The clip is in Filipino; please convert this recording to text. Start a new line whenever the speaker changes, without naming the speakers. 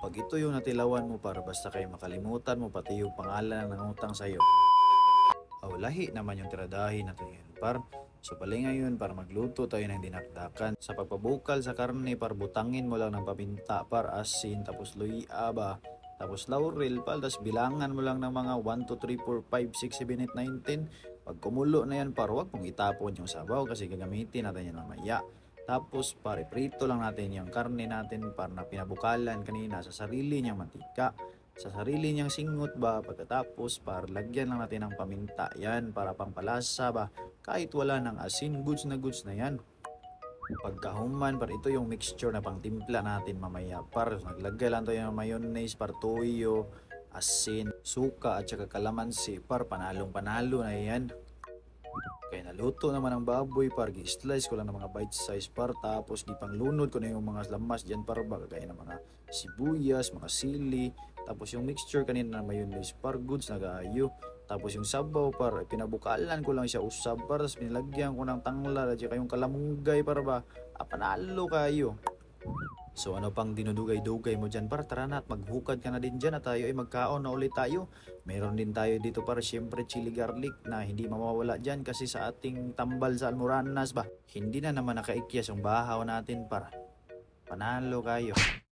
Kapag ito yung natilawan mo para basta kayo makalimutan mo pati yung pangalan ng utang sa'yo. Lahi naman yung tiradahin natin yun par. So pali ngayon para magluto tayo ng dinakdakan. Sa pagpabukal sa karne par butangin mo lang ng paminta par asin tapos luya ba. Tapos laurel pa, tapos bilangan mo lang ng mga 1, 2, 3, 4, 5, 6, 7, 8, 9, 10. Pag kumulo na yan par huwag mong itapon yung sabaw kasi gagamitin natin yan mamaya. Tapos pare prito lang natin yung karne natin par na pinabukalan kanina sa sarili niyang mantika sa sarili niyang singot ba pagkatapos para lagyan lang natin ng paminta yan para pampalasa ba kahit wala ng asin goods na yan pagkahuman par ito yung mixture na pangtimpla natin mamaya par naglagay lang tayo ng mayonnaise par toyo asin suka at saka kalamansi par panalong panalo na yan. Kaya naluto naman ang baboy par gi-slice ko lang ng mga bite size par tapos gipanglunod ko na yung mga lamas diyan par ba kagaya ng mga sibuyas, mga sili, tapos yung mixture kanina na mayonnaise par goods na gayo. Tapos yung sabaw par pinabukalan ko lang siya usab par tapos pinilagyan ko ng tangla at saka yung kalamunggay par ba panalo kayo. So ano pang dinudugay-dugay mo dyan para tara na at maghukad ka na din dyan at tayo ay magkaon na ulit tayo. Meron din tayo dito para syempre chili garlic na hindi mawawala dyan kasi sa ating tambal sa Almoranas ba. Hindi na naman nakaikyas yung bahaw natin para panalo kayo.